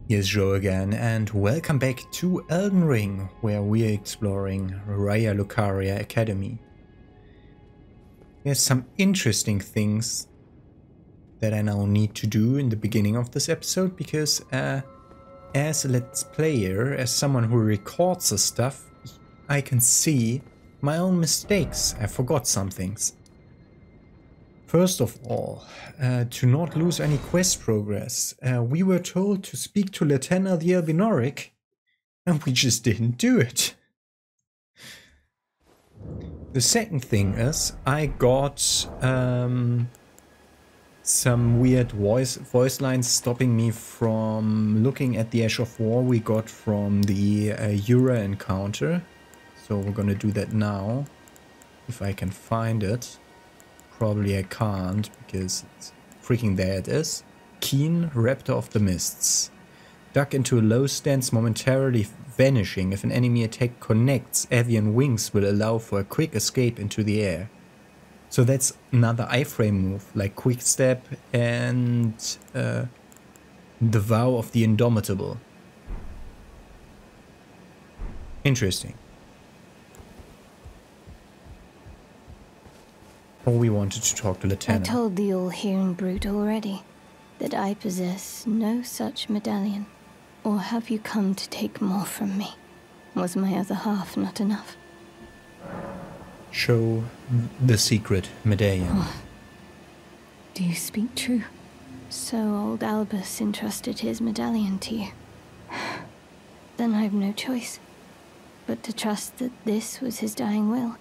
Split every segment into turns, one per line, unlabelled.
Here's Joe again, and welcome back to Elden Ring, where we're exploring Raya Lucaria Academy. There's some interesting things that I now need to do in the beginning of this episode, because as a Let's Player, as someone who records the stuff, I can see my own mistakes. I forgot some things. First of all, to not lose any quest progress, we were told to speak to Lieutenant the Albinoric, and we just didn't do it. The second thing is, I got some weird voice lines stopping me from looking at the Ash of War we got from the Yura encounter. So we're gonna do that now, if I can find it. Probably I can't, because it's freaking there it is. Keen, Raptor of the Mists. Duck into a low stance, momentarily vanishing. If an enemy attack connects, avian wings will allow for a quick escape into the air. So that's another iframe move, like Quick Step and the Vow of the Indomitable. Interesting. We wanted to talk to Lieutenant.
I told the all-hearing brute already that I possess no such medallion. Or have you come to take more from me? Was my other half not enough?
Show the secret medallion.
Oh. Do you speak true? So old Albus entrusted his medallion to you. Then I've no choice but to trust that this was his dying will.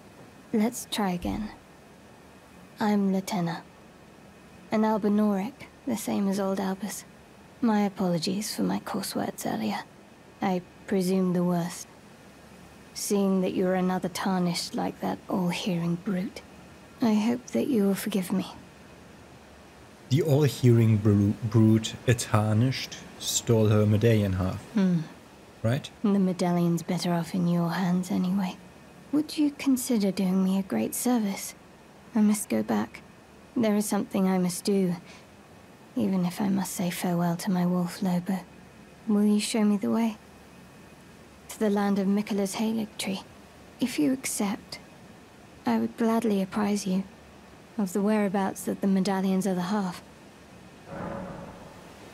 Let's try again. I'm Lieutenant. An Albinoric, the same as old Albus. My apologies for my coarse words earlier. I presume the worst. Seeing that you're another Tarnished like that all-hearing brute, I hope that you will forgive me.
The all-hearing brute, a Tarnished, stole her medallion half. Right?
The medallion's better off in your hands anyway. Would you consider doing me a great service? I must go back. There is something I must do, even if I must say farewell to my wolf Lobo. Will you show me the way? To the land of Miquella's Halig tree. If you accept, I would gladly apprise you of the whereabouts of the medallion's other half.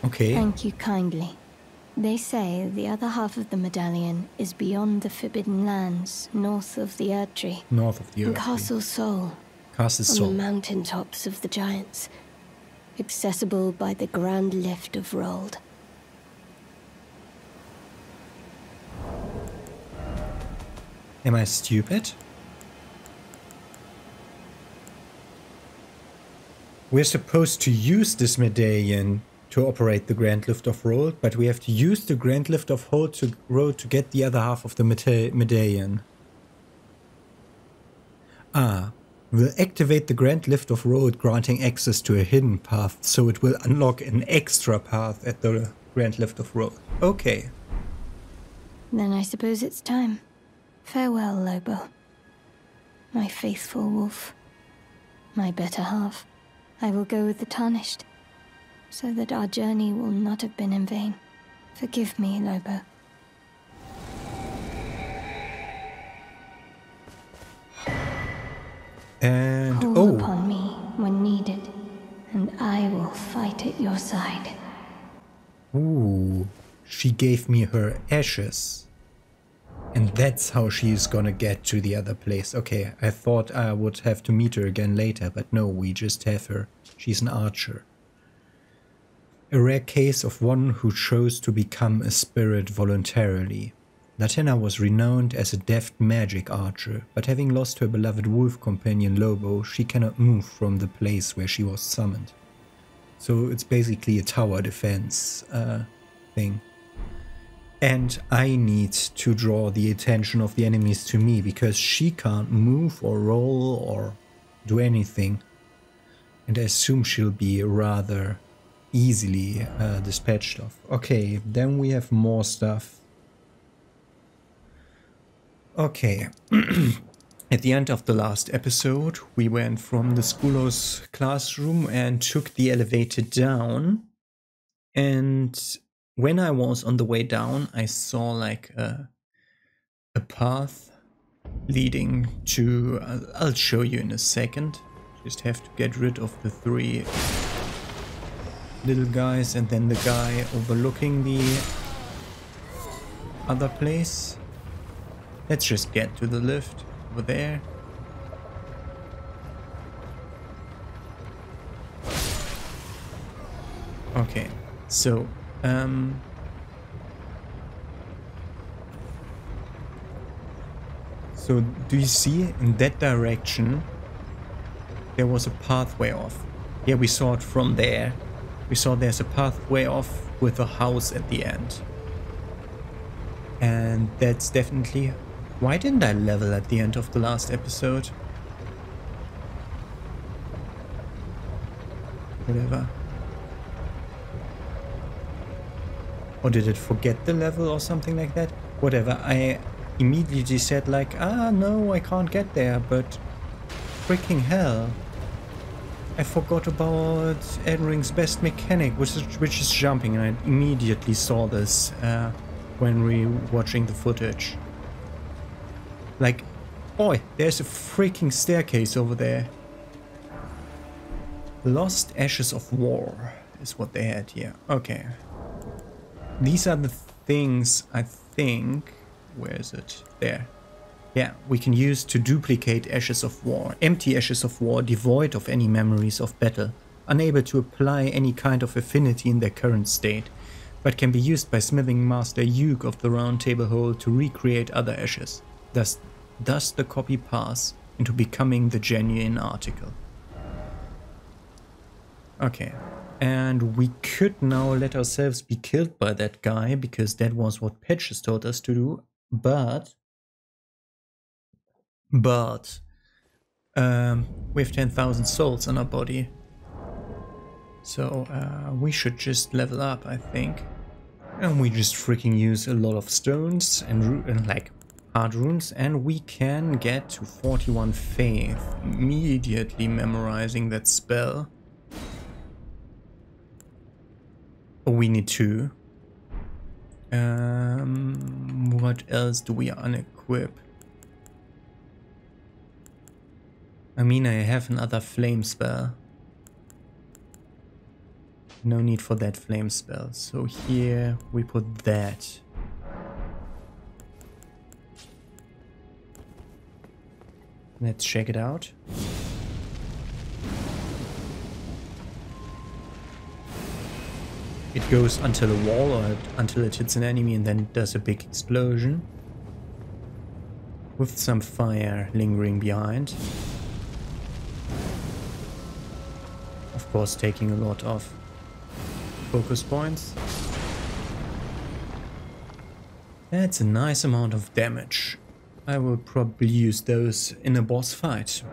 Okay.
Thank you kindly. They say the other half of the medallion is beyond the Forbidden Lands, north of the Erd Tree.
North of the Erd
in
Tree.
Castle Sol.
Castle
On
Sol.
the mountaintops of the giants, accessible by the grand lift of Rold.
Am I stupid? We're supposed to use this medallion to operate the Grand Lift of Rold, but we have to use the Grand Lift of Rold to get the other half of the medallion. We'll activate the Grand Lift of Rold, granting access to a hidden path, so it will unlock an extra path at the Grand Lift of Rold. Okay.
Then I suppose it's time. Farewell, Lobo. My faithful wolf. My better half. I will go with the Tarnished, so that our journey will not have been in vain. Forgive me, Lobo.
And
Call upon me when needed, and I will fight at your side.
Ooh, she gave me her ashes. And that's how she is gonna get to the other place. Okay, I thought I would have to meet her again later, but no, we just have her. She's an archer. A rare case of one who chose to become a spirit voluntarily. Latenna was renowned as a deft magic archer, but having lost her beloved wolf companion Lobo, she cannot move from the place where she was summoned. So it's basically a tower defense thing. And I need to draw the attention of the enemies to me, because she can't move or roll or do anything. And I assume she'll be rather easily dispatched of. Okay, then we have more stuff. Okay, at the end of the last episode, we went from the schoolhouse classroom and took the elevator down. And when I was on the way down, I saw like a path leading to, I'll show you in a second. Just have to get rid of the 3 little guys and then the guy overlooking the other place. Let's just get to the lift over there. Okay, so so do you see in that direction there was a pathway off? Yeah, we saw it from there. We saw there's a pathway off with a house at the end. And that's definitely... Why didn't I level at the end of the last episode? Whatever. Or did it forget the level or something like that? Whatever, I immediately said like, ah no, I can't get there, but freaking hell. I forgot about Elden Ring's best mechanic, which is jumping, and I immediately saw this when re-watching the footage. Like, boy, there's a freaking staircase over there. Lost Ashes of War is what they had here. Okay. These are the things, I think... Where is it? There. Yeah, we can use to duplicate Ashes of War. Empty Ashes of War, devoid of any memories of battle. Unable to apply any kind of affinity in their current state. But can be used by smithing master Yuke of the Round Table Hole to recreate other ashes. Thus the copy pass into becoming the genuine article. Okay. And we could now let ourselves be killed by that guy, because that was what Patches told us to do. But we have 10,000 souls on our body. So we should just level up, I think. And we just freaking use a lot of stones and like hard runes, and we can get to 41 faith, immediately memorizing that spell. Oh, we need 2. What else do we unequip? I mean, I have another flame spell. No need for that flame spell. So here we put that. Let's check it out. It goes until a wall or until it hits an enemy and then does a big explosion. With some fire lingering behind. Of course, taking a lot of focus points. That's a nice amount of damage. I will probably use those in a boss fight.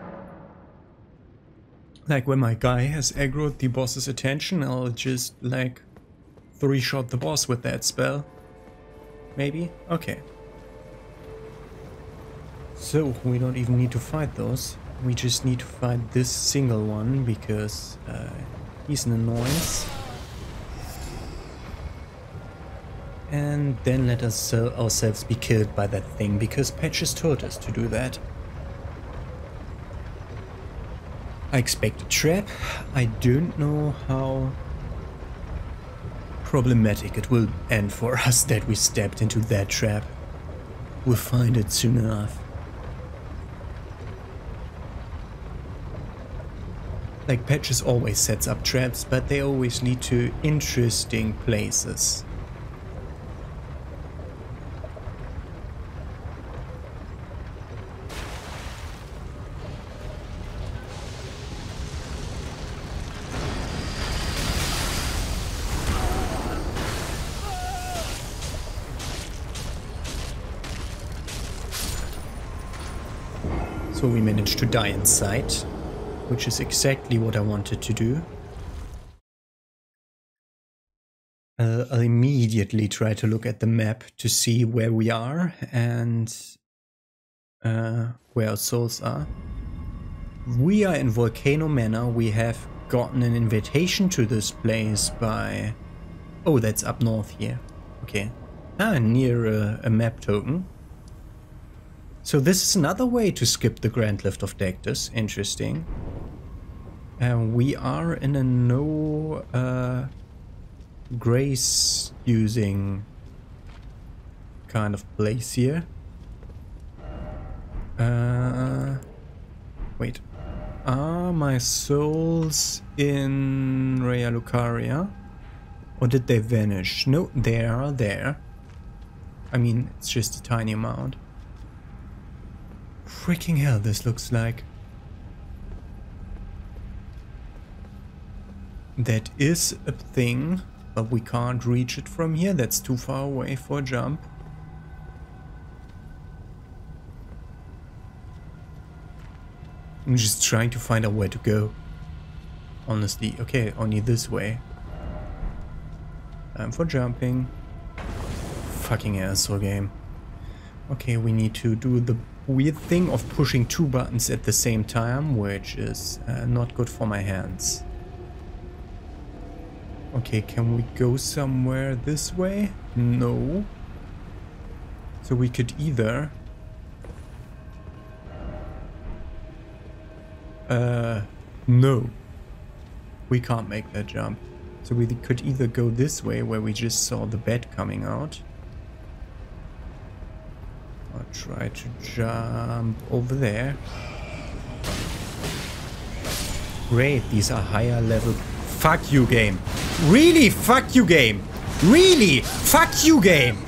Like when my guy has aggroed the boss's attention, I'll just like 3-shot the boss with that spell. Maybe? Okay. So we don't even need to fight those. We just need to fight this single one because he's an annoyance. And then let us ourselves be killed by that thing, because Patches told us to do that. I expect a trap. I don't know how problematic it will end for us that we stepped into that trap. We'll find it soon enough. Like, Patches always sets up traps, but they always lead to interesting places. So we managed to die in sight, which is exactly what I wanted to do. I'll immediately try to look at the map to see where we are and where our souls are. We are in Volcano Manor. We have gotten an invitation to this place by Oh, that's up north here. Okay. Ah, near a map token. So this is another way to skip the Grand Lift of Dectus. Interesting. We are in a no grace using kind of place here. Wait. Are my souls in Rea Lucaria? Or did they vanish? No, they are there. I mean, it's just a tiny amount. Freaking hell, this looks like... That is a thing, but we can't reach it from here. That's too far away for a jump. I'm just trying to find out where to go. Honestly, okay, only this way. Time for jumping. Fucking asshole game. Okay, we need to do the weird thing of pushing two buttons at the same time, which is not good for my hands. Okay, can we go somewhere this way? No. So we could either... no. We can't make that jump. So we could either go this way, where we just saw the bed coming out. Or try to jump over there. Great, these are higher level... Fuck you, game. Really? Fuck you, game. Really? Fuck you, game.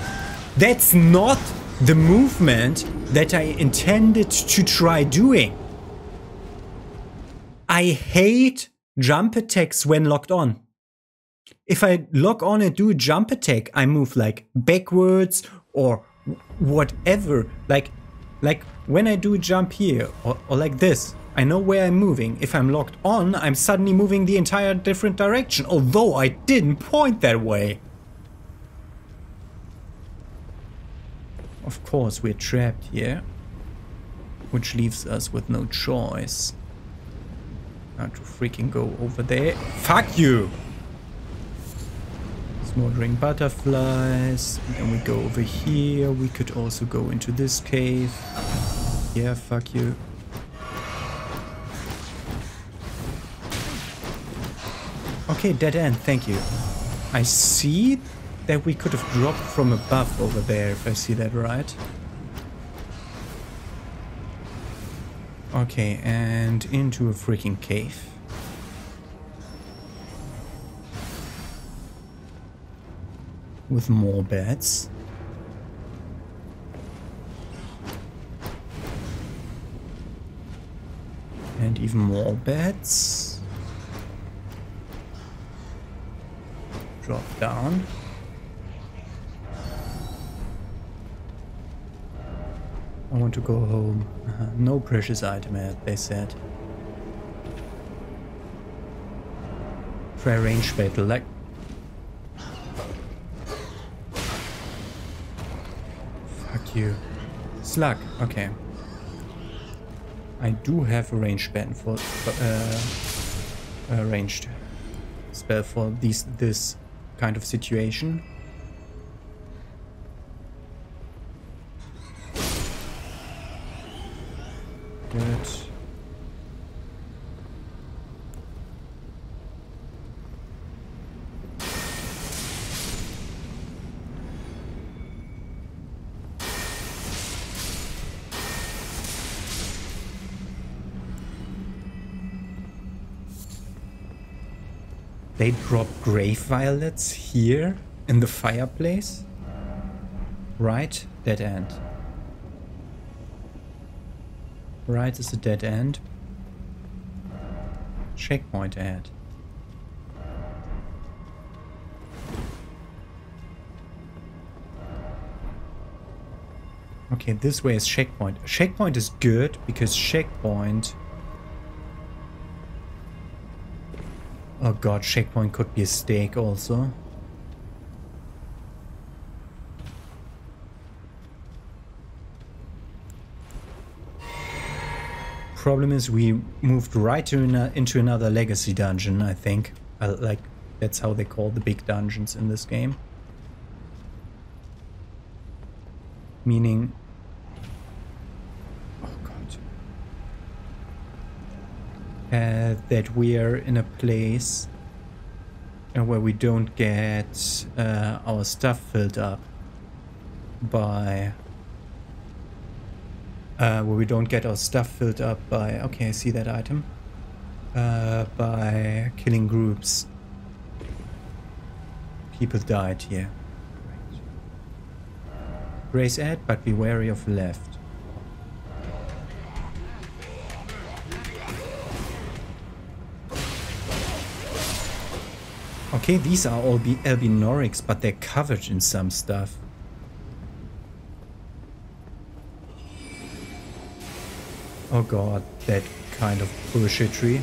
That's not the movement that I intended to try doing. I hate jump attacks when locked on. If I lock on and do a jump attack, I move like backwards or whatever. Like when I do a jump here or like this, I know where I'm moving. If I'm locked on, I'm suddenly moving the entire different direction, although I didn't point that way. Of course, we're trapped here, which leaves us with no choice. How to freaking go over there. Fuck you! Smoldering butterflies. And then we go over here. We could also go into this cave. Yeah, fuck you. Okay, dead end, thank you. I see that we could have dropped from above over there, if I see that right. Okay, and into a freaking cave. With more beds. And even more beds. Drop down. I want to go home. No precious item, they said. Try range battle, like... Fuck you. Slug, okay. I do have a ranged battle for... ranged spell for this kind of situation. Good. They drop grave violets here in the fireplace? Right, dead end. Right is a dead end. Checkpoint ahead. Okay, this way is checkpoint. Checkpoint is good because checkpoint... Oh god, checkpoint could be a stake also. Problem is we moved right into another legacy dungeon, I think. Like That's how they call the big dungeons in this game. Meaning... Oh god. That we're in a place where we don't get our stuff filled up by... where we don't get our stuff filled up by... Okay, I see that item. By killing groups. People died here. Race ahead, but be wary of left. Okay, these are all the Albinorics, but they're covered in some stuff. Oh god, that kind of bullshittery.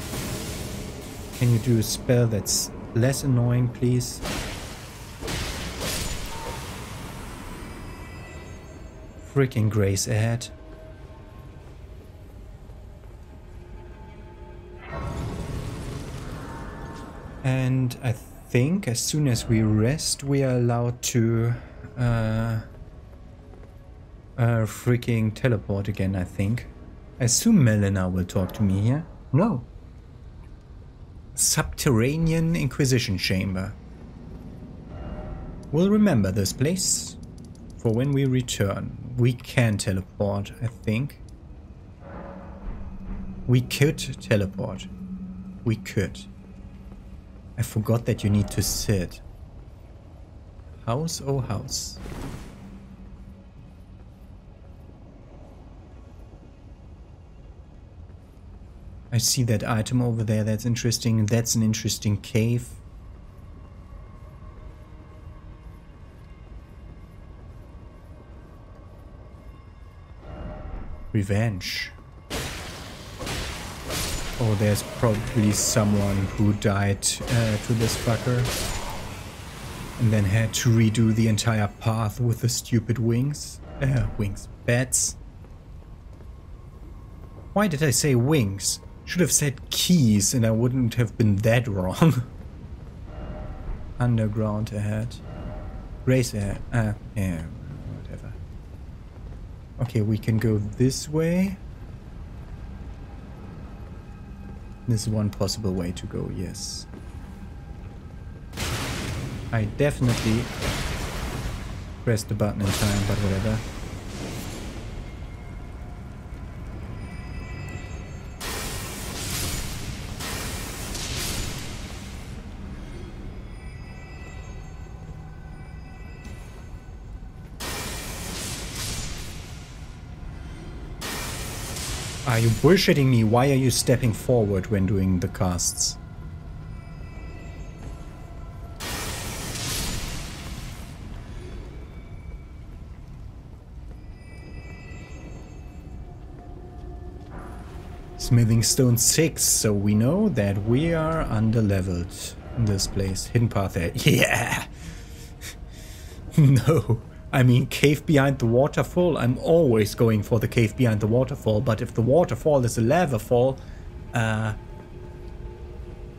Can you do a spell that's less annoying, please? Freaking grace ahead. And I think as soon as we rest, we are allowed to freaking teleport again, I think. I assume Melina will talk to me here. No. Subterranean Inquisition Chamber. We'll remember this place for when we return. We can teleport, I think. We could teleport. We could. I forgot that you need to sit. House, oh house. I see that item over there, that's interesting. That's an interesting cave. Revenge. Oh, there's probably someone who died to this fucker. And then had to redo the entire path with the stupid wings. Bats. Why did I say wings? Should have said keys and I wouldn't have been that wrong. Underground ahead. Race ahead. Yeah, whatever. Okay, we can go this way. This is one possible way to go, yes. I definitely pressed the button in time, but whatever. Are you bullshitting me? Why are you stepping forward when doing the casts? Smithing Stone 6, so we know that we are under-leveled in this place. Hidden path there. Yeah! No. I mean, cave behind the waterfall, I'm always going for the cave behind the waterfall, but if the waterfall is a lava fall,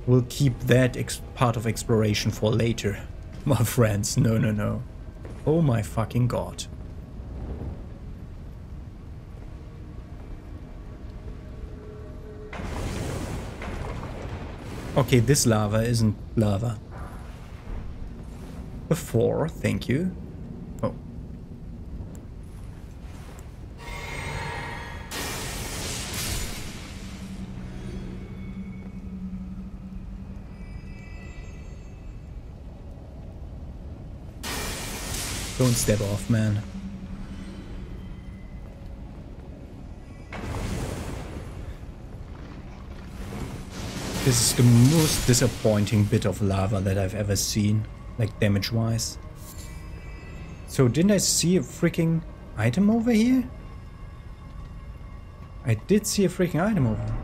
we'll keep that part of exploration for later. My friends, no, no, no. Oh my fucking god. Okay, this lava isn't lava. Before, thank you. Oh. Don't step off, man. This is the most disappointing bit of lava that I've ever seen, like damage-wise. So didn't I see a freaking item over here? I did see a freaking item over here.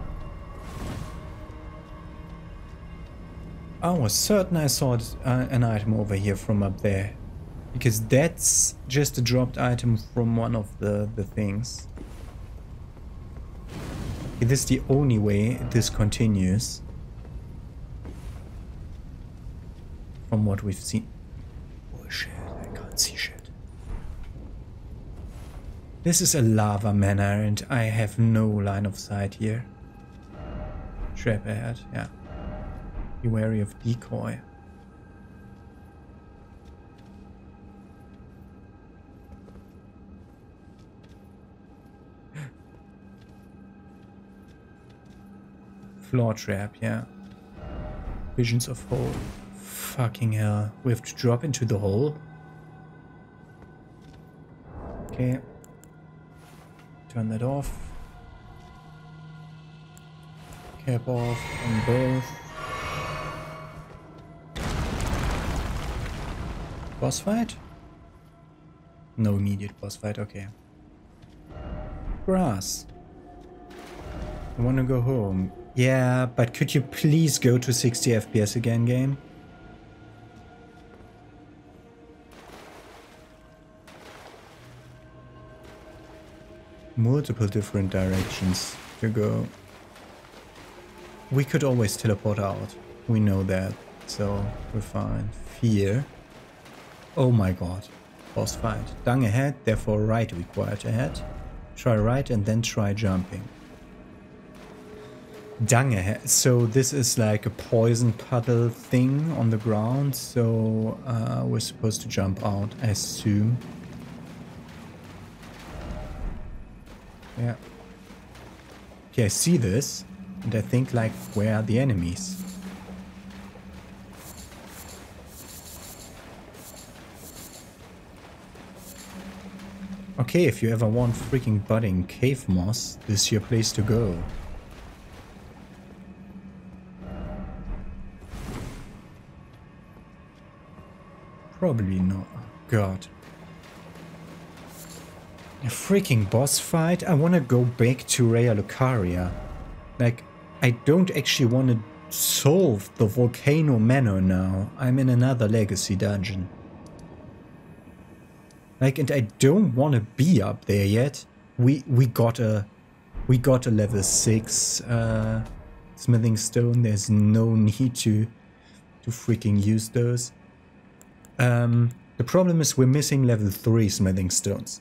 I was certain I saw an item over here from up there. Because that's just a dropped item from one of the things. This is the only way this continues. From what we've seen. Oh shit, I can't see shit. This is a lava manor and I have no line of sight here. Trap ahead, yeah. Be wary of decoy. Floor trap, yeah. Visions of hole. Fucking hell. We have to drop into the hole. Okay. Turn that off. Cap off on both. Boss fight? No immediate boss fight, okay. Grass. I wanna go home. Yeah, but could you please go to 60 FPS again, game? Multiple different directions to go. We could always teleport out. We know that, so we're fine. Fear. Oh my god. Boss fight. Dung ahead, therefore right required ahead. Try right and then try jumping. Dung ahead. So this is like a poison puddle thing on the ground, so we're supposed to jump out, I assume. Yeah. Okay, I see this, and I think like, where are the enemies? Okay, if you ever want freaking budding cave moss, this is your place to go. Probably not. God. A freaking boss fight? I want to go back to Raya Lucaria. Like, I don't actually want to solve the Volcano Manor now. I'm in another legacy dungeon. Like, and I don't want to be up there yet. We got a level 6 smithing stone. There's no need to freaking use those. The problem is we're missing level 3 smithing stones.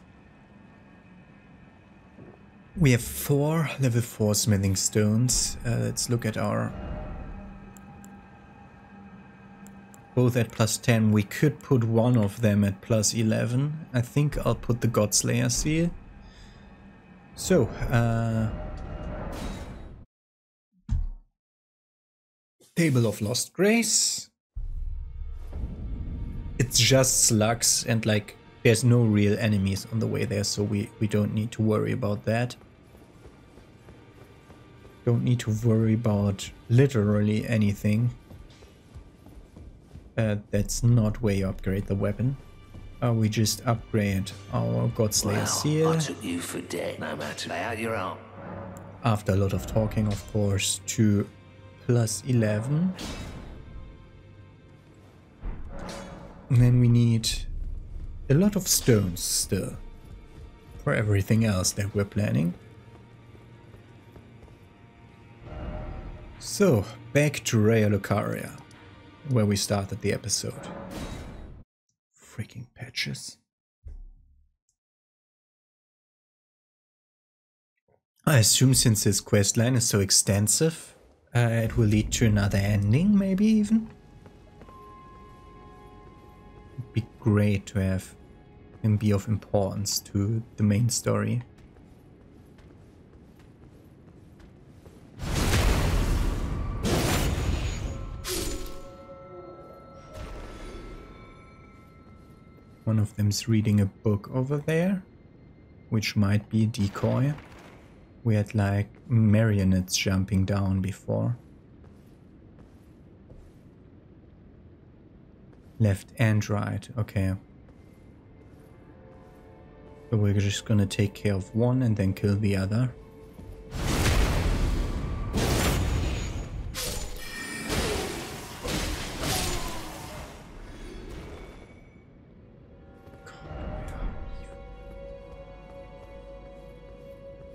We have 4 level 4 smithing stones. Let's look at our... Both at plus 10. We could put one of them at plus 11. I think I'll put the Godslayer seal. So, Table of Lost Grace. It's just slugs and like there's no real enemies on the way there, so we don't need to worry about that. Don't need to worry about literally anything. That's not where you upgrade the weapon. We just upgrade our Godslayer seal.
I took you for dead, no matter. Lay out your arm.
After a lot of talking, of course, to plus 11. And then we need a lot of stones still for everything else that we're planning. So, back to Raya Lucaria, where we started the episode. Freaking patches. I assume since this questline is so extensive, it will lead to another ending, maybe even? It'd be great to have him be of importance to the main story. One of them's reading a book over there, which might be a decoy. We had like marionettes jumping down before. Left and right, okay. So we're just gonna take care of one and then kill the other.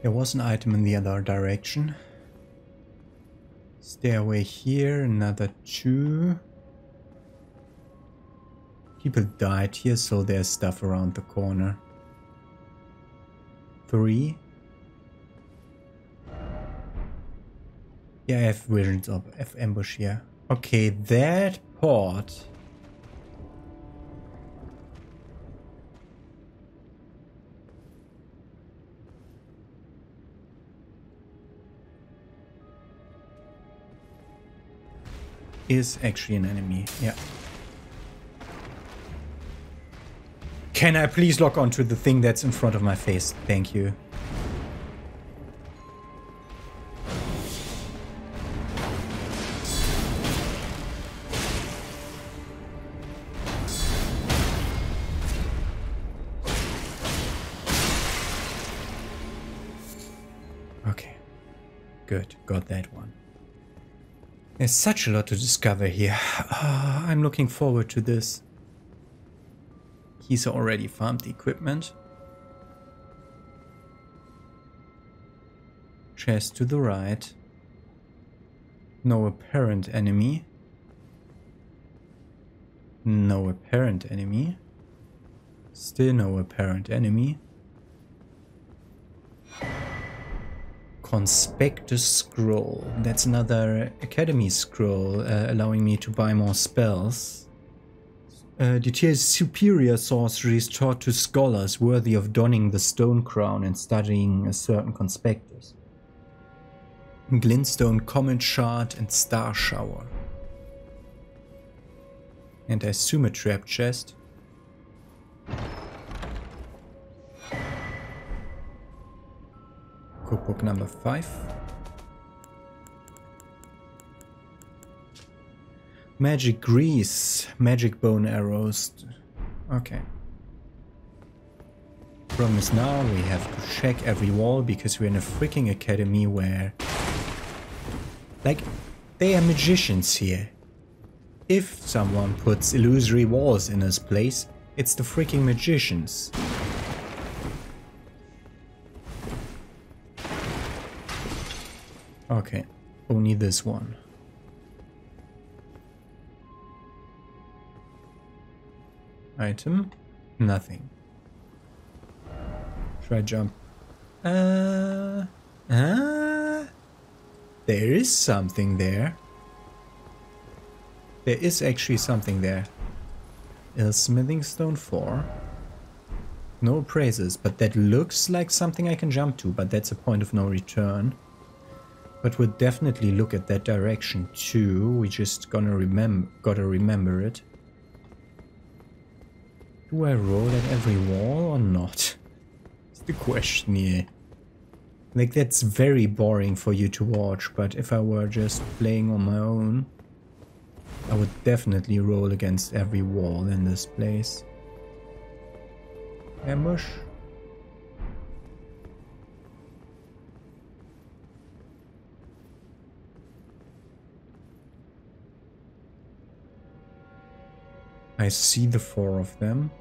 There was an item in the other direction. Stairway here, another 2. People died here, so there's stuff around the corner. 3. Yeah, I have visions of ambush here. Okay, that part. Is actually an enemy, yeah. Can I please lock onto the thing that's in front of my face? Thank you. Okay. Good, got that one. There's such a lot to discover here. I'm looking forward to this. He's already farmed the equipment. Chest to the right. No apparent enemy. No apparent enemy. Still no apparent enemy. Conspectus scroll. That's another academy scroll, allowing me to buy more spells. Details superior sorceries taught to scholars worthy of donning the stone crown and studying a certain conspectus. Glintstone comment shard and star shower. And I assume a trap chest. Cookbook number 5. Magic grease, magic bone arrows. Okay. Problem is now we have to check every wall because we're in a freaking academy where... like, they are magicians here. If someone puts illusory walls in his place, it's the freaking magicians. Okay, only this one. Item? Nothing. Try jump. There is something there. There is actually something there. A smithing stone 4. No praises, but that looks like something I can jump to, but that's a point of no return. But we'll definitely look at that direction too. We just gotta remember it. Do I roll at every wall or not? That's the question here. Like, that's very boring for you to watch, but if I were just playing on my own, I would definitely roll against every wall in this place. Ambush? I see the 4 of them.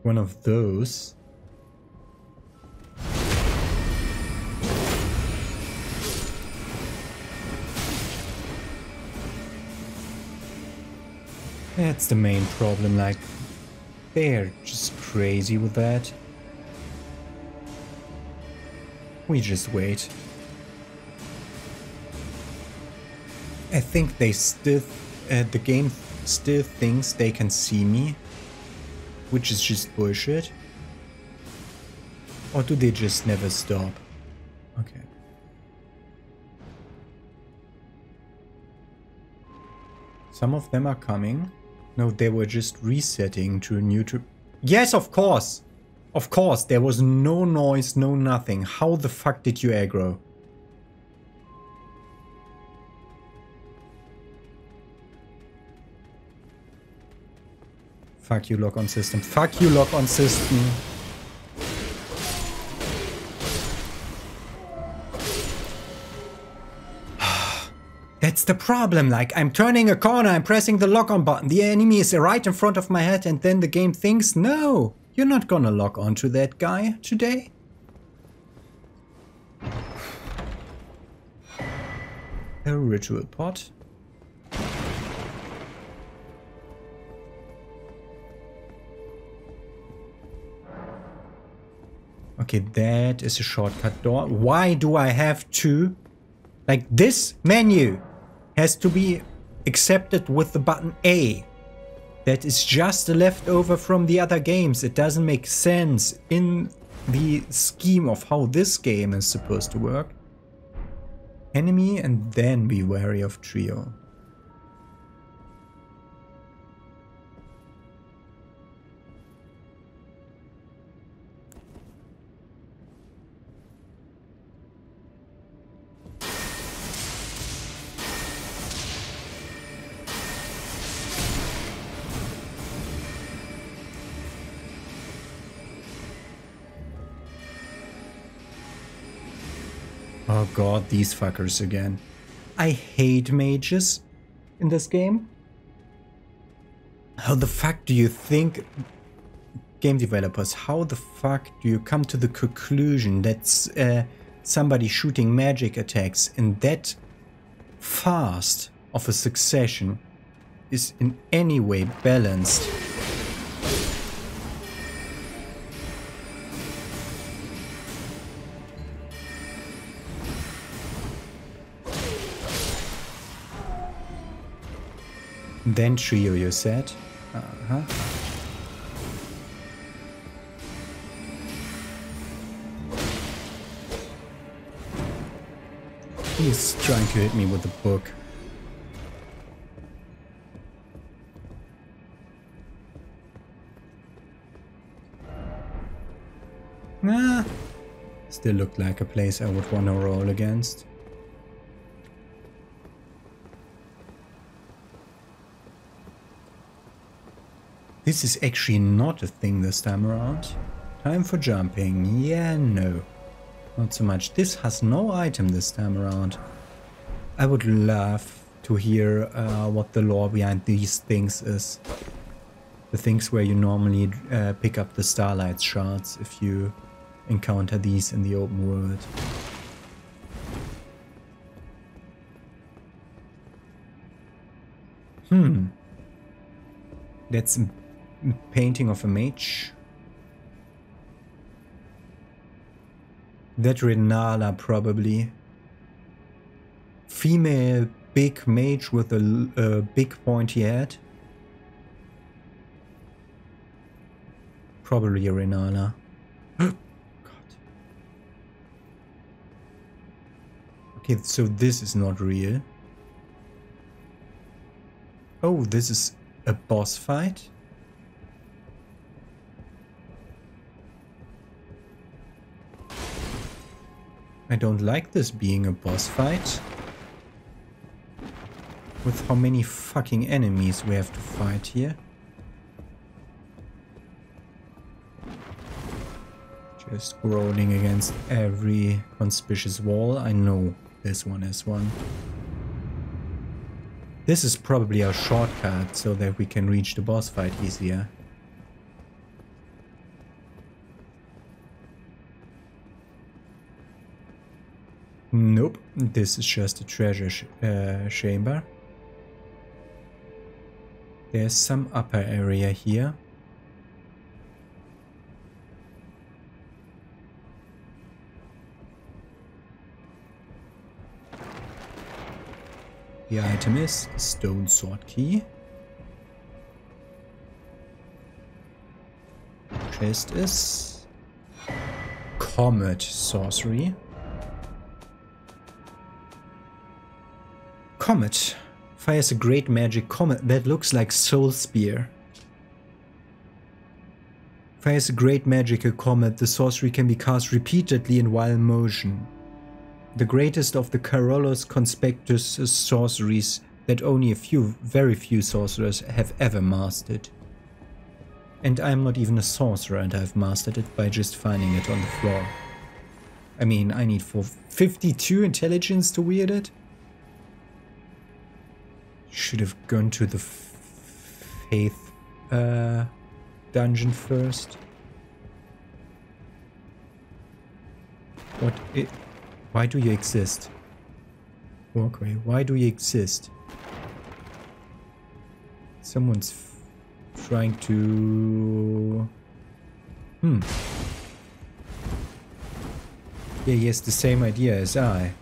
One of those. That's the main problem, like, they're just crazy with that. We just wait. I think they still, the game still thinks they can see me, which is just bullshit. Or do they just never stop? Okay. Some of them are coming. No, they were just resetting to a new... Yes, of course! Of course, there was no noise, no nothing. How the fuck did you aggro? Fuck you, lock on system. Fuck you, lock on system. That's the problem, like, I'm turning a corner, I'm pressing the lock on button, the enemy is right in front of my head, and then the game thinks, no, you're not gonna lock onto that guy today. A ritual pot. Okay, that is a shortcut door. Why do I have to... Like, this menu has to be accepted with the button A. That is just a leftover from the other games. It doesn't make sense in the scheme of how this game is supposed to work. Enemy and then be wary of trio. Oh god, these fuckers again. I hate mages in this game. How the fuck do you think, game developers, how the fuck do you come to the conclusion that somebody shooting magic attacks in that fast of a succession is in any way balanced? Then trio, you said? Uh-huh. He's trying to hit me with a book. Nah. Still looked like a place I would want to roll against. This is actually not a thing this time around. Time for jumping. Yeah, no. Not so much. This has no item this time around. I would love to hear what the lore behind these things is. The things where you normally pick up the starlight shards if you encounter these in the open world. That's a painting of a mage. That Renala probably. Female big mage with a big pointy head. Probably a Renala. God. Okay, so this is not real. Oh, this is a boss fight? I don't like this being a boss fight. With how many fucking enemies we have to fight here. Just rolling against every conspicuous wall. I know this one is one. This is probably our shortcut so that we can reach the boss fight easier. Nope, this is just a treasure chamber. There's some upper area here. The item is stone sword key. Chest is comet sorcery. Comet. Fires a great magic comet that looks like Soul Spear. Fires a great magical comet. The sorcery can be cast repeatedly in while motion. The greatest of the Carolus Conspectus sorceries that only very few sorcerers have ever mastered. And I'm not even a sorcerer and I've mastered it by just finding it on the floor. I mean, I need 52 intelligence to wield it. Should have gone to the Faith dungeon first. Why do you exist? walkway. Why do you exist? Someone's trying to... Yeah, he has the same idea as I.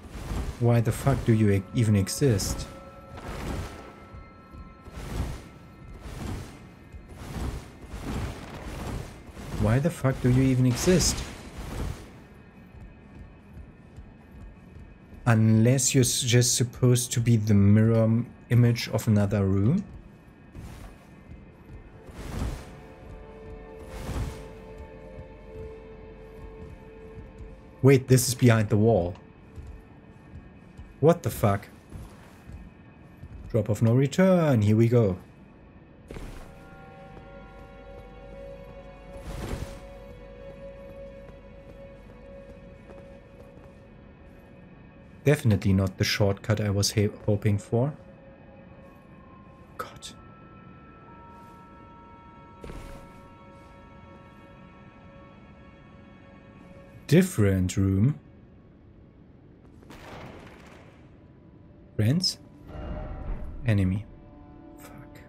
Why the fuck do you even exist? Why the fuck do you even exist? Unless you're just supposed to be the mirror image of another room? Wait, this is behind the wall. What the fuck? Drop of no return, here we go. Definitely not the shortcut I was hoping for. God. Different room. Friends? Enemy. Fuck.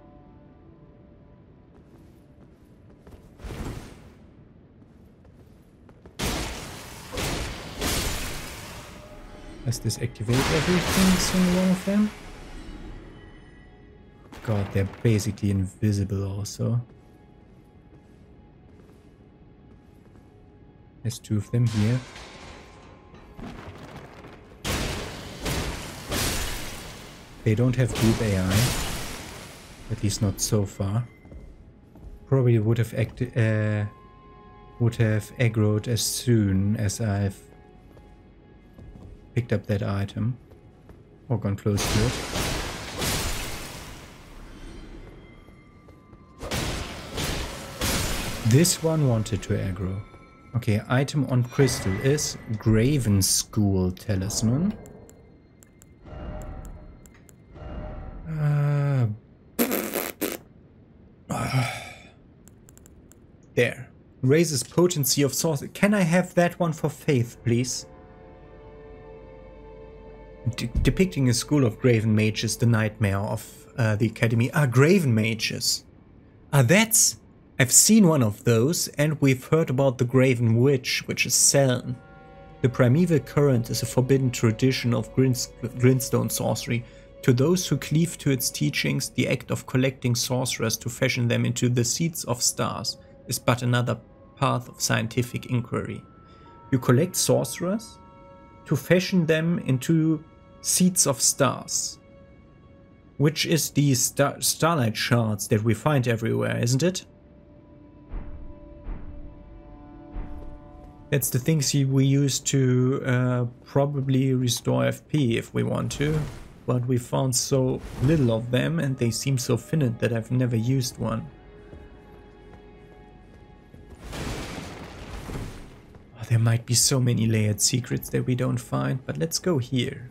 Does this activate everything single one of them? God, they're basically invisible also. There's two of them here. They don't have group AI. At least not so far. Probably would have aggroed as soon as I've picked up that item. Or gone close to it. This one wanted to aggro. Okay, item on crystal is Graven School Talisman. There. Raises potency of sorcery. Can I have that one for faith, please? Depicting a school of Graven Mages, the nightmare of the academy. Graven Mages. That's... I've seen one of those, and we've heard about the Graven Witch, which is Seln. The primeval current is a forbidden tradition of grindstone sorcery. To those who cleave to its teachings, the act of collecting sorcerers to fashion them into the seeds of stars is but another path of scientific inquiry. You collect sorcerers to fashion them into seeds of stars, which is the starlight shards that we find everywhere, isn't it? That's the things we use to probably restore FP if we want to, but we found so little of them and they seem so finite that I've never used one. Oh, there might be so many layered secrets that we don't find, but let's go here.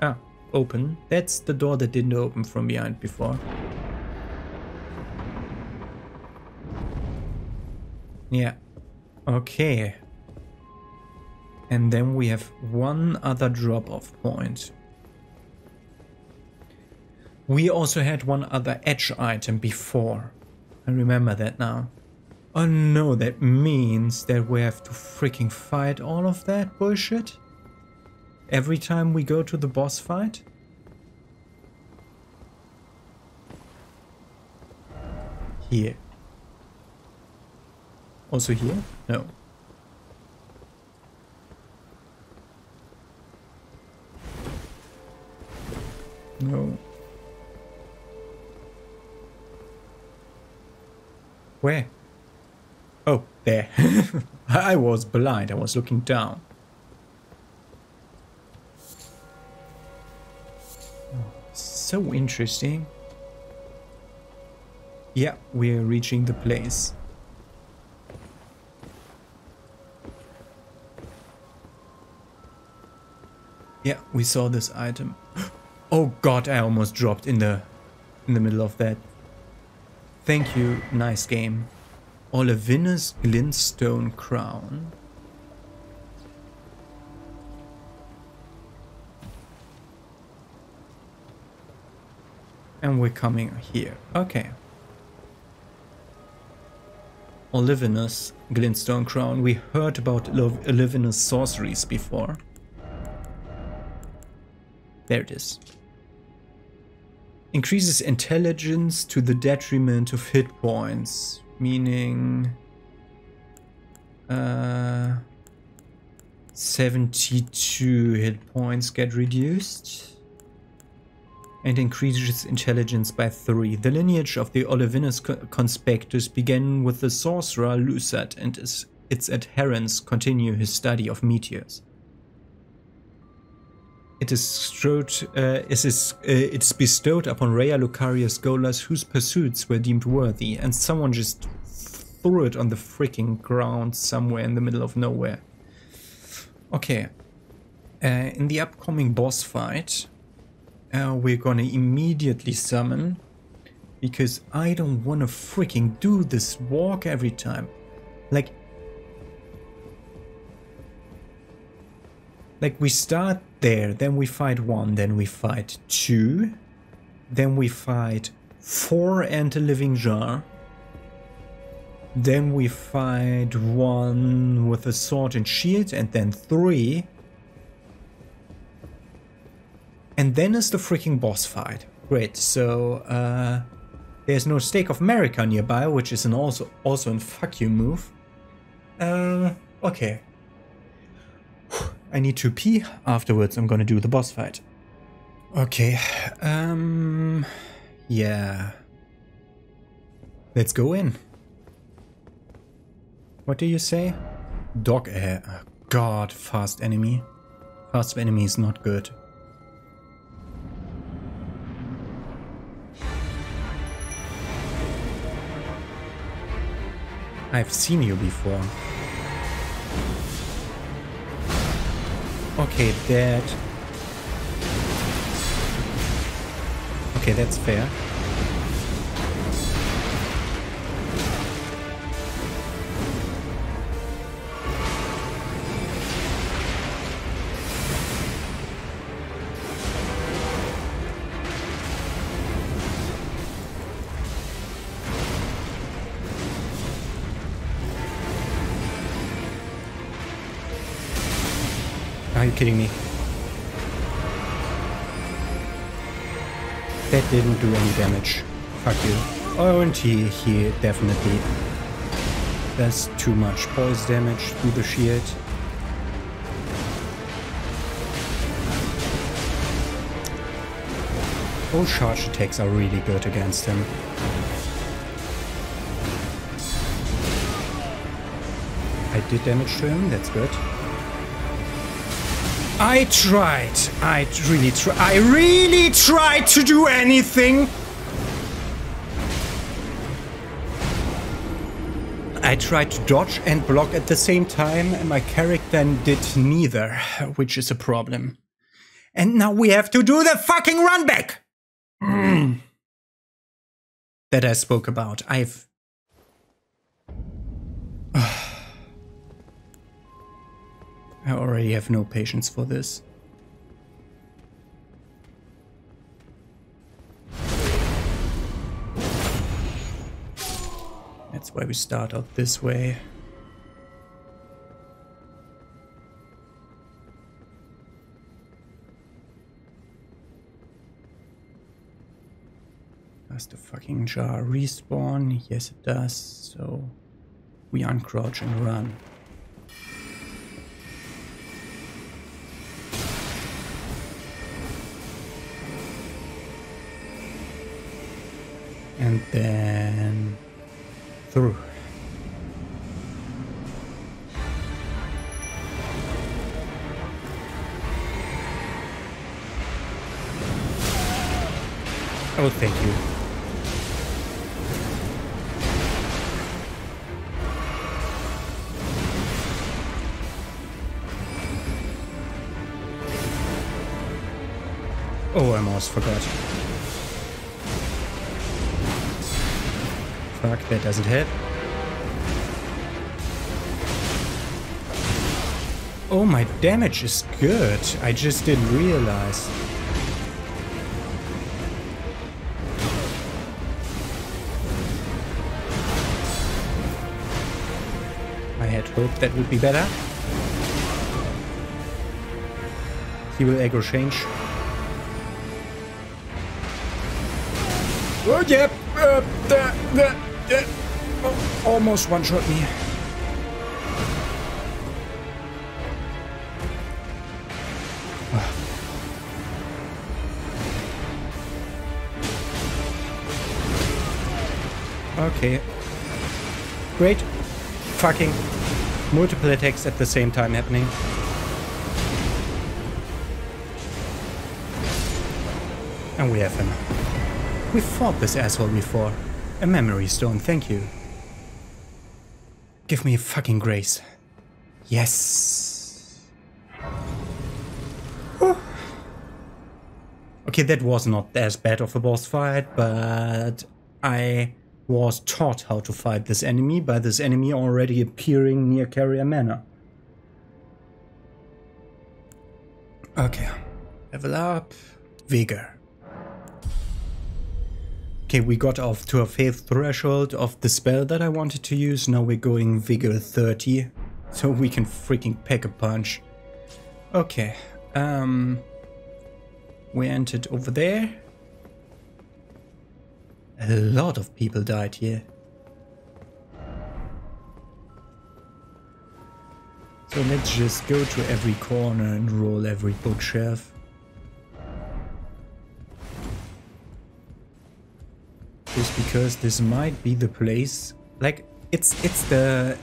Ah, open. That's the door that didn't open from behind before. Yeah, okay. And then we have one other drop-off point. We also had one other edge item before. I remember that now. Oh no, that means that we have to freaking fight all of that bullshit? Every time we go to the boss fight? Here. Also here? No. No. Where? Oh, there. I was blind. I was looking down. Oh, so interesting. Yeah, we're reaching the place. Yeah, we saw this item. Oh god, I almost dropped in the middle of that. Thank you, nice game. Olevinus Glintstone Crown. And we're coming here. Okay. Olivinus Glintstone Crown. We heard about Olivinus sorceries before. There it is. Increases intelligence to the detriment of hit points. Meaning... 72 hit points get reduced. And increases intelligence by 3. The lineage of the Olivinus Conspectus began with the sorcerer Lusat, and its adherents continue his study of meteors. It is bestowed upon rare Lucaria scholars whose pursuits were deemed worthy, and someone just threw it on the freaking ground somewhere in the middle of nowhere. Okay. In the upcoming boss fight, we're gonna immediately summon, because I don't wanna freaking do this walk every time. Like we start there, then we fight 1, then we fight 2, then we fight 4 and a living jar, then we fight 1 with a sword and shield, and then 3. And then is the freaking boss fight. Great, so there's no Stake of America nearby, which is also a fuck you move. Okay. I need to pee. Afterwards I'm gonna do the boss fight. Okay, yeah. Let's go in. What do you say? Dog air. Oh, God, fast enemy. Fast enemy is not good. I've seen you before. Okay, that... Okay, that's fair. Are you kidding me? That didn't do any damage. Fuck you. Oh, and he definitely does too much poise damage through the shield. Oh, charge attacks are really good against him. I did damage to him, that's good. I really tried to do anything. I tried to dodge and block at the same time, and my character did neither, which is a problem. And now we have to do the fucking run back! That I spoke about. I already have no patience for this. That's why we start out this way. Does the fucking jar respawn? Yes, it does. So we uncrouch and run. And then through. Oh, thank you. Oh, I almost forgot. Fuck, that doesn't hit. Oh, my damage is good. I just didn't realize. Hope that would be better. He will aggro change. Oh, yep. Almost one-shot me. Okay. Great. Fucking multiple attacks at the same time happening. And we have him. We fought this asshole before. A memory stone, thank you. Give me a fucking grace. Yes. Whew. Okay, that was not as bad of a boss fight, but I was taught how to fight this enemy by this enemy already appearing near Carrier Manor. Okay, level up, vigor. Okay, we got off to a faith threshold of the spell that I wanted to use. Now we're going vigor 30, so we can freaking pack a punch. Okay, we entered over there. A lot of people died here. So let's just go to every corner and roll every bookshelf. Just because this might be the place. Like, it's the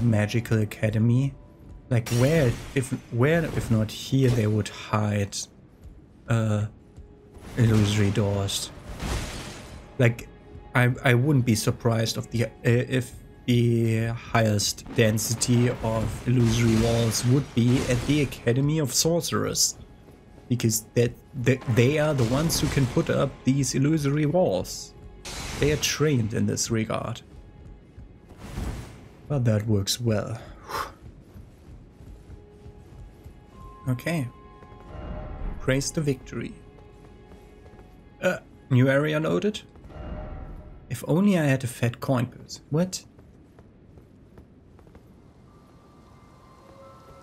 magical academy. Like, where if not here they would hide illusory doors. Like, I wouldn't be surprised if the highest density of illusory walls would be at the Academy of Sorcerers, because they are the ones who can put up these illusory walls. They are trained in this regard. But that works well. Okay. Praise the victory. New area loaded? If only I had a fat coin purse. What?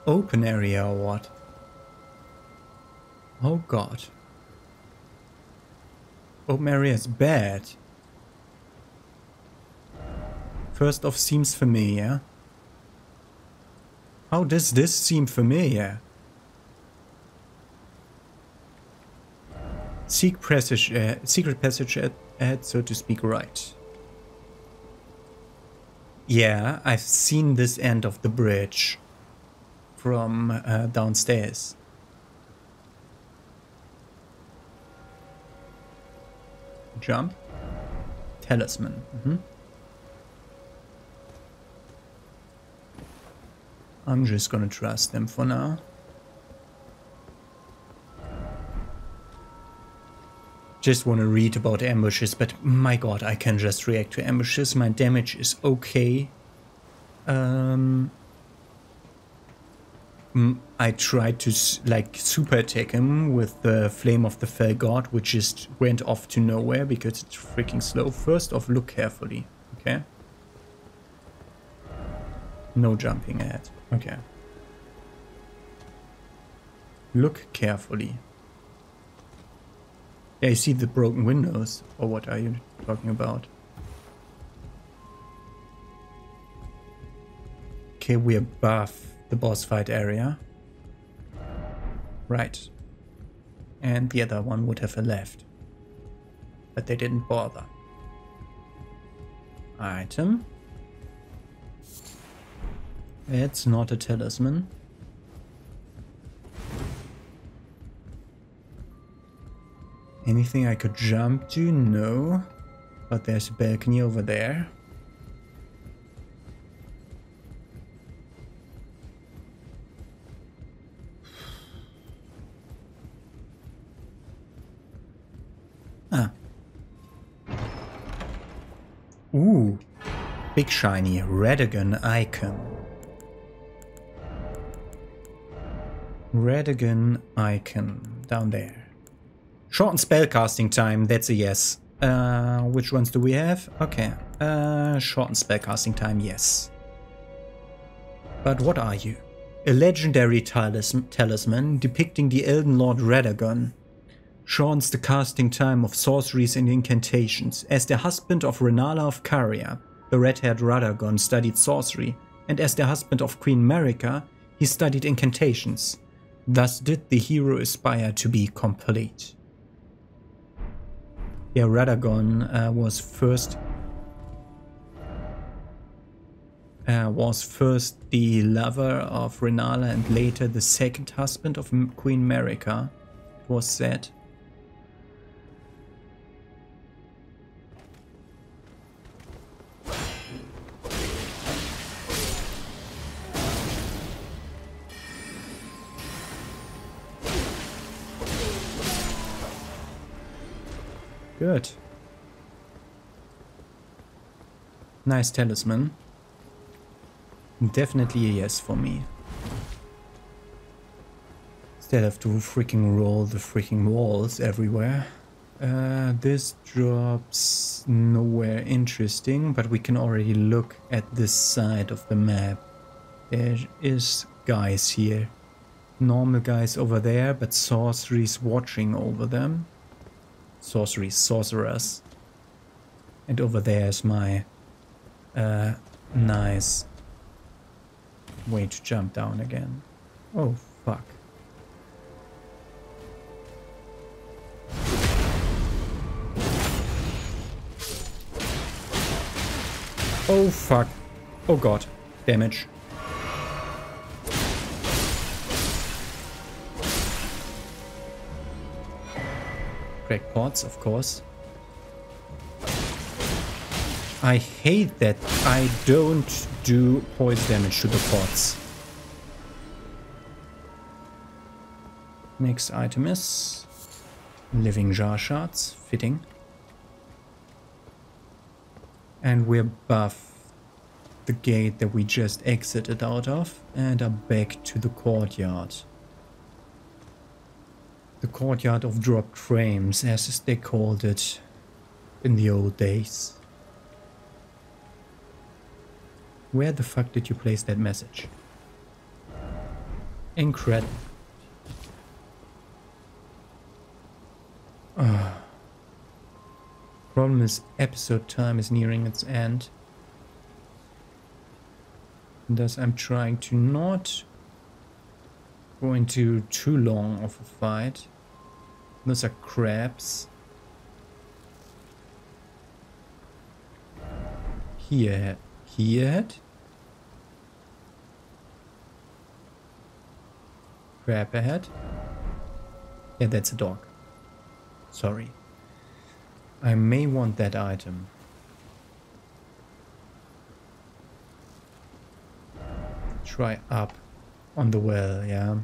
Open area or what? Oh god. Open area is bad. First off, seems familiar. How does this seem familiar? Secret passage ahead, so to speak, right. Yeah, I've seen this end of the bridge from downstairs. Jump. Talisman. I'm just gonna trust them for now. Just want to read about ambushes, but my god, I can just react to ambushes. My damage is okay. I tried to like super attack him with the Flame of the Fell God, which just went off to nowhere because it's freaking slow. First off, look carefully, okay? No jumping ahead, okay. Look carefully. Yeah, you see the broken windows, or what are you talking about? Okay, we're above the boss fight area. Right. And the other one would have left. But they didn't bother. Item. It's not a talisman. Anything I could jump to? No. But there's a balcony over there. Ah. Ooh. Big shiny Radagon icon. Radagon icon. Down there. Shorten spellcasting time, that's a yes. Which ones do we have? Okay. Shorten spellcasting time, yes. But what are you? A legendary talisman depicting the Elden Lord Radagon. Shortens the casting time of sorceries and incantations. As the husband of Renala of Caria, the red-haired Radagon studied sorcery, and as the husband of Queen Marika, he studied incantations. Thus did the hero aspire to be complete. Yeah, Radagon was first the lover of Renala and later the second husband of Queen Marika, it was said. Good. Nice talisman. Definitely a yes for me. Still have to freaking roll the freaking walls everywhere. This drops nowhere interesting, but we can already look at this side of the map. There is guys here. Normal guys over there, but sorceries watching over them. Sorcerers. And over there is my nice way to jump down again. Oh, fuck. Oh, fuck. Oh, God. Damage. Crack pots, of course. I hate that I don't do poison damage to the pots. Next item is living jar shards, fitting. And we're above the gate that we just exited out of and are back to the courtyard. The courtyard of dropped frames, as they called it in the old days. Where the fuck did you place that message? Incredible. Problem is, episode time is nearing its end. Thus I'm trying to not go into too long of a fight. Those are crabs. Here. Crab ahead. Yeah, that's a dog. Sorry. I may want that item. Try up on the well, yeah.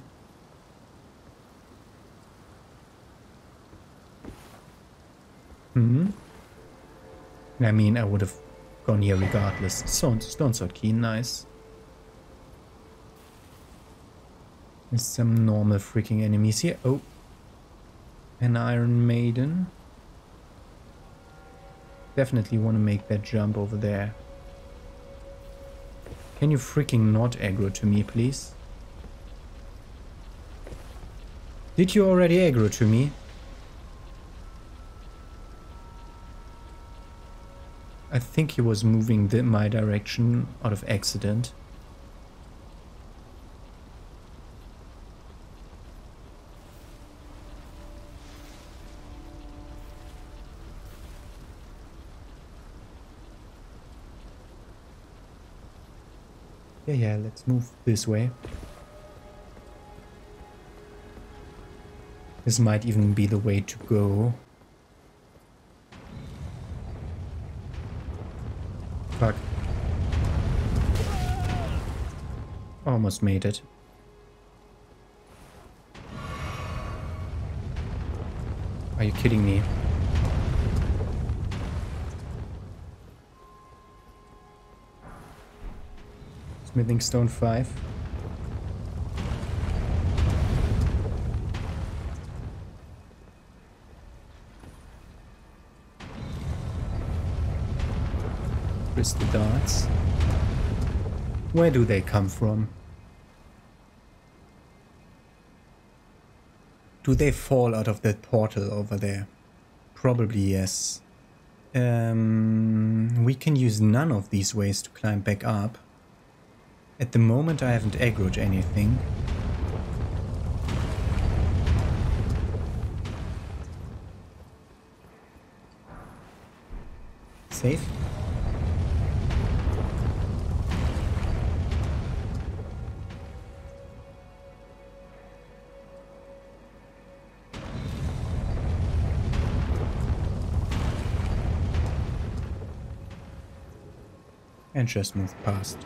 I mean, I would have gone here regardless. Stone sword key, nice. There's some normal freaking enemies here. Oh. An Iron Maiden. Definitely want to make that jump over there. Can you freaking not aggro to me, please? Did you already aggro to me? I think he was moving my direction out of accident. Yeah, let's move this way. This might even be the way to go. Fuck. Almost made it. Are you kidding me? Smithing stone 5. Where's the darts? Where do they come from? Do they fall out of that portal over there? Probably yes. We can use none of these ways to climb back up. At the moment I haven't aggroed anything. Safe? And just move past.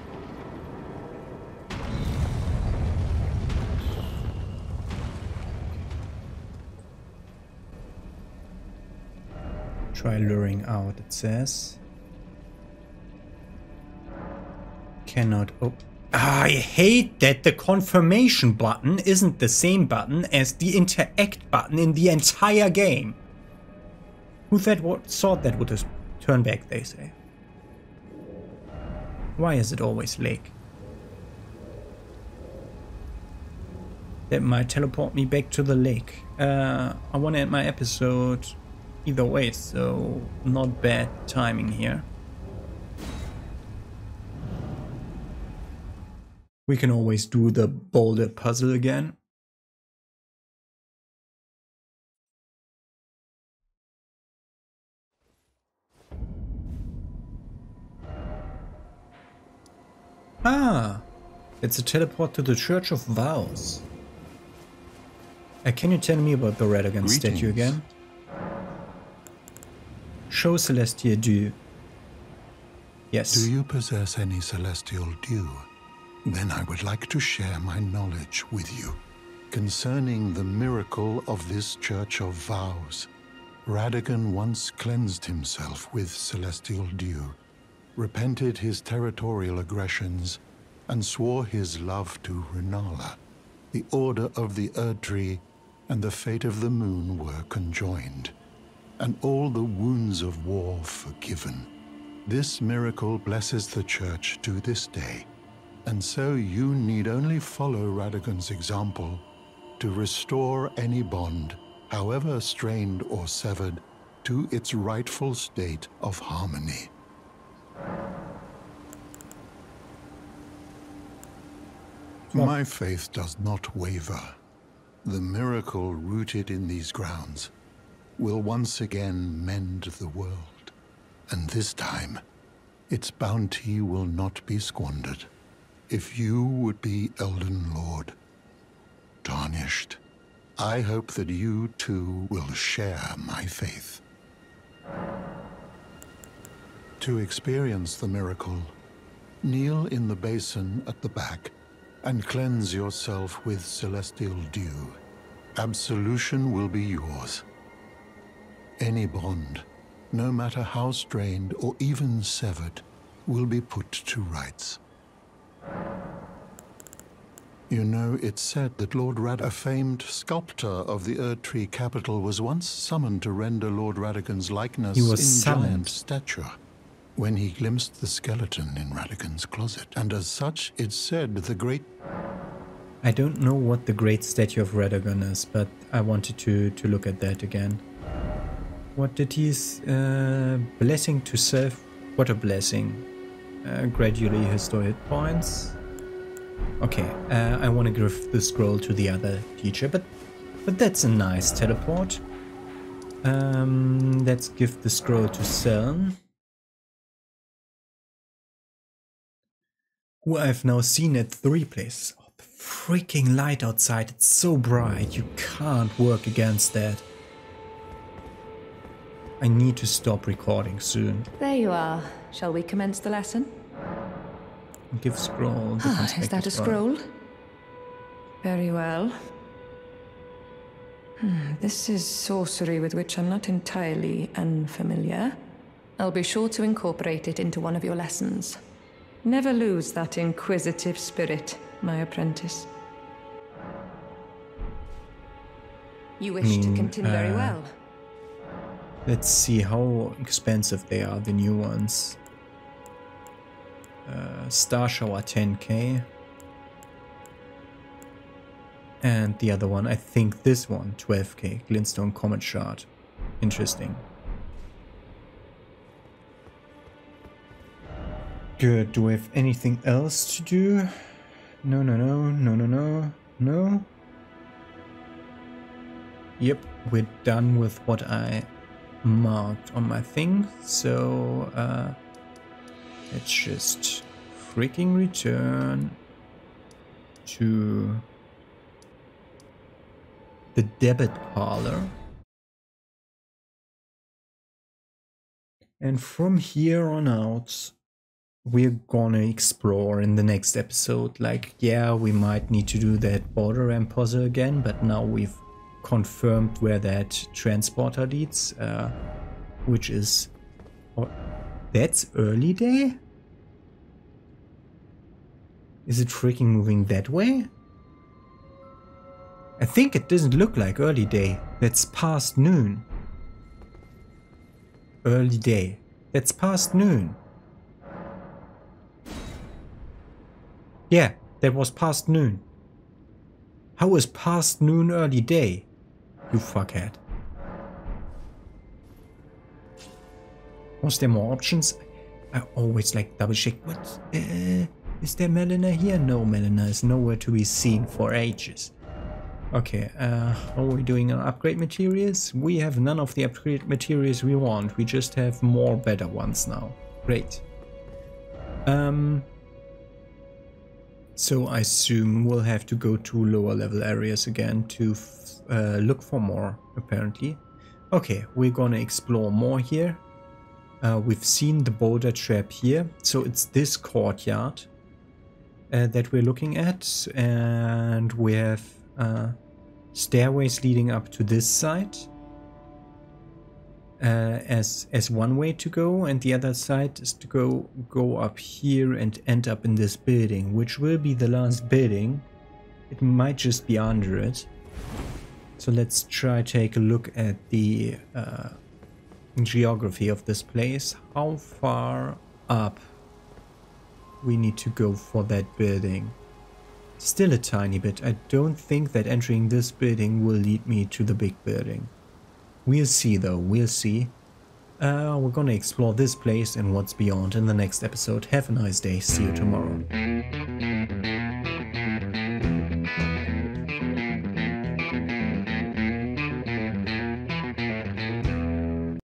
Try luring out, it says. Cannot open. I hate that the confirmation button isn't the same button as the interact button in the entire game. Who thought that would have turned back, they say. Why is it always lake? That might teleport me back to the lake. I want to end my episode either way, so not bad timing here. We can always do the boulder puzzle again. Ah, it's a teleport to the Church of Vows. Can you tell me about the Radagon statue again? Show Celestial Dew. Yes.
Do you possess any celestial dew? Then I would like to share my knowledge with you concerning the miracle of this Church of Vows. Radagon once cleansed himself with celestial dew, repented his territorial aggressions, and swore his love to Renala. The Order of the Erdtree and the fate of the moon were conjoined, and all the wounds of war forgiven. This miracle blesses the Church to this day, and so you need only follow Radagon's example to restore any bond, however strained or severed, to its rightful state of harmony. My faith does not waver. The miracle rooted in these grounds will once again mend the world, and this time its bounty will not be squandered. If you would be Elden Lord, Tarnished, I hope that you too will share my faith. To experience the miracle, kneel in the basin at the back and cleanse yourself with celestial dew. Absolution will be yours. Any bond, no matter how strained or even severed, will be put to rights. You know, it's said that Lord Radagon, a famed sculptor of the Erdtree capital, was once summoned to render Lord Radagon's likeness in giant stature when he glimpsed the skeleton in Radagon's closet. And as such, it's said the great...
I don't know what the great statue of Radagon is, but I wanted to look at that again. What did his blessing to self... What a blessing. Gradually restore hit points. Okay, I want to give the scroll to the other teacher, but that's a nice teleport. Let's give the scroll to Seln, who I've now seen at 3 places. Oh, the freaking light outside, it's so bright, you can't work against that. I need to stop recording soon.
There you are. Shall we commence the lesson?
Give scroll.
Is that a scroll? Very well. This is sorcery with which I'm not entirely unfamiliar. I'll be sure to incorporate it into one of your lessons. Never lose that inquisitive spirit, my apprentice. You wish to continue very well.
Let's see how expensive they are, the new ones. Star Shower 10k. And the other one, I think this one, 12k. Glintstone Comet Shard. Interesting. Good. Do we have anything else to do? No, no, no, no, no, no, no. Yep, we're done with what I marked on my thing. So, let's just freaking return to the debit parlor. And from here on out, we're gonna explore in the next episode. Like, yeah, we might need to do that border ramp puzzle again, but now we've confirmed where that transporter leads, which is... Oh, that's early day? Is it freaking moving that way? I think it doesn't look like early day. That's past noon. Early day. That's past noon. Yeah, that was past noon. How is past noon early day? You fuckhead. Was there more options? I always like double check. What? Is there Melina here? No, Melina is nowhere to be seen for ages. Okay, how are we doing on upgrade materials? We have none of the upgrade materials we want. We just have more better ones now. Great. So I assume we'll have to go to lower level areas again to look for more, apparently. Okay, we're gonna explore more here. We've seen the boulder trap here, so it's this courtyard that we're looking at, and we have stairways leading up to this side as one way to go, and the other side is to go up here and end up in this building, which will be the last building. It might just be under it. So let's try take a look at the geography of this place. How far up we need to go for that building? Still a tiny bit. I don't think that entering this building will lead me to the big building. We'll see though, we'll see. We're gonna explore this place and what's beyond in the next episode. Have a nice day, see you tomorrow.